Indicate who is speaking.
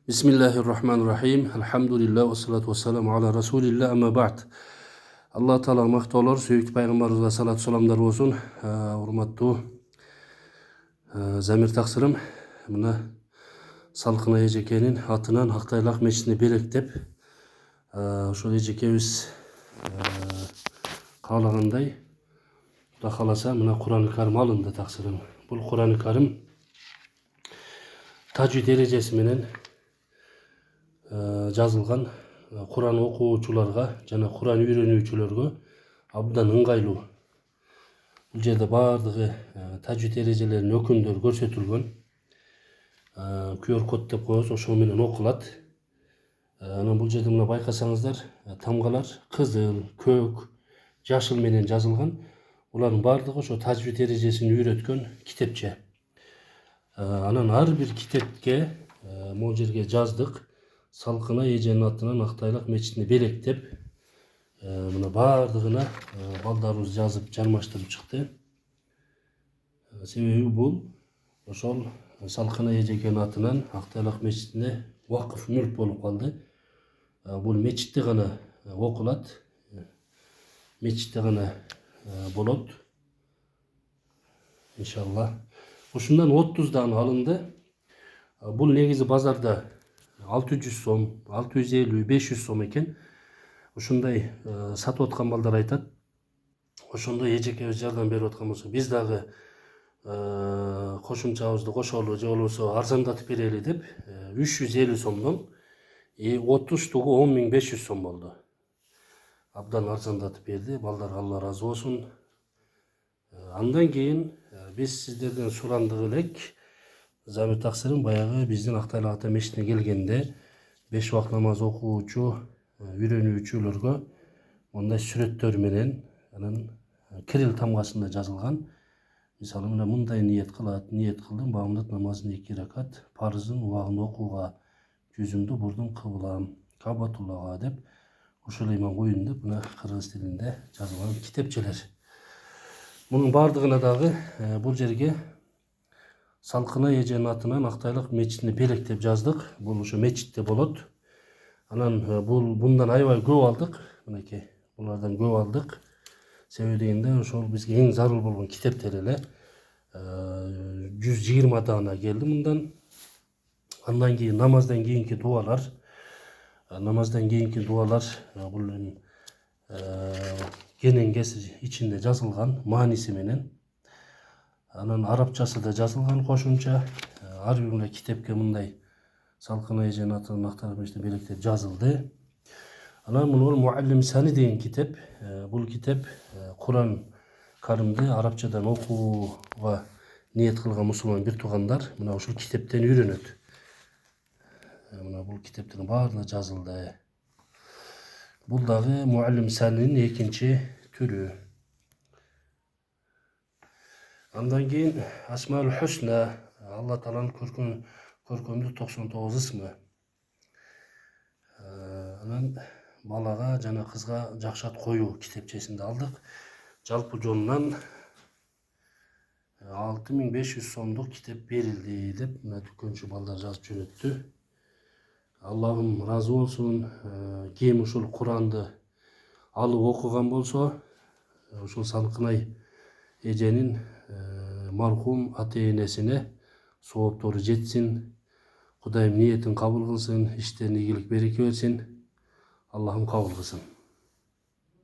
Speaker 1: Bismillahirrahmanirrahim. Elhamdülillah ve salatu ve selamu ala Resulillah ama ba'd. Allah Teala maqtolar, süyüktü Peygamberimize salat salamlar olsun. Hurmatlı Zamir taksırım. Buna Salkına Eceke'nin atынан Haqtaylaq meçhini belektep. Şol Ecekemiz qalağınday. Da qalasa buna Kur'an-ı Kerim alındı taksırım. Bu Kur'an-ı Kerim tacvid derecesi menen жазылған Kur'an okuwuçularga жана Kur'an үйрөнүүчүлөргө абдан ыңгайлуу. Бул жерде баардыгы тажвид эрежелеринин өкүмдөрү көрсөтүлгөн. QR код деп коебуз, ошол менен окулат. Анан бул жерде мына байкасаңыздар, тамгалар кызыл, көк, жашыл менен жазылган. Булардын баардыгы ошо тажвид эрежесин үйрөткөн китепче. Анан ар бир китепке могул жерге жаздык. Salkına Ece'nin atынан Haqtaylaq meçhini belektep, buna bardığına baldarыбыз жазып жармаштырып чыкты. Себеби бул ошол Salkına Ece'nin atынан Haqtaylaq meçhине вакыф мүлк болуп калды. Бул мечитте гана окулат, мечитте гана болот. Иншалла. Ушундан 30 дан алынды. Бул негизи базарда 600 сом, 650, 500 сом экен. Ушундай сатып аткан балдар айтат. Ошондой эжекебиз жардам берип аткан болсо, биз дагы кошумчабызды кошолу же болбосо арзандатып берели деп 350 сомдон 30 тугу 10.500 сом болду. Абдан арзандатып берди. Балдарга Алла разы болсун. Андан кийин биз сиздерден сурандык элек Замир таксырым баягы биздин Haqtaylaq ата мечитине келгенде 5 вакыт намаз окуучу, үйрөнүүчүлөргө мындай сүрөттөр менен анан кирил тамгасында жазылган. Мисалы мына мындай ниет кылат, ниет кылдым, бамдат намазын 2 ракат, парызын убагында окууга, жүзүмдү бурдум кыблам, Кабатуллага деп ошол иман коюн деп мына кыргыз тилинде жазылган китепчелер. Мунун бардыгына дагы бул жерге Salkına Ece'nin atынан Haqtaylaq meçhini belektеп жаздык. Бул ошо мечитте болот. Анан bundan аябай көп алдык. Мынакей, булардан көп алдык. Себеби дегенде ошол бизге эң зарыл болгон китептер эле 120 дана келди мындан. Андан кийин намаздан кийинки дуалар. Намаздан кийинки дуалар бул кенен кесир ичинде жазылган мааниси менен. Анан арабчасы да жазылган кошумча. Ар бир китепке мындай Salkına Ece'nin atынан Haqtaylaq meçhini belektеп жазылды. Анан муну Muallim Sani деген китеп. Бул китеп Kur'an Kerimди арабчадан окууга ниет кылган мусулман бир туугандар мына ушул китептен үйрөнөт. Мына бул китептердин баарына жазылды. Бул дагы Muallim Sani'nin экинчи түрү. Андан кийин Асмаул Хусна, Алла Тааланын көркөмдүү 99 ысмы. Анан балага жана кызга жакшат коюу китепчесинде алдык. Жалпы жонунан 6500 сомдук китеп берилди деп мына дүкөнчү балдар жазып жөнөттү. Аллахым разы болсун. Ким ушул Куранды алып окуган болсо, ушул Salkına Ece'nin marhum ата-энесине сооптору жетсин. Кудайым ниетин кабыл кылсын, иштерине ийгилик береке берсин. Аллахым кабыл кылсын.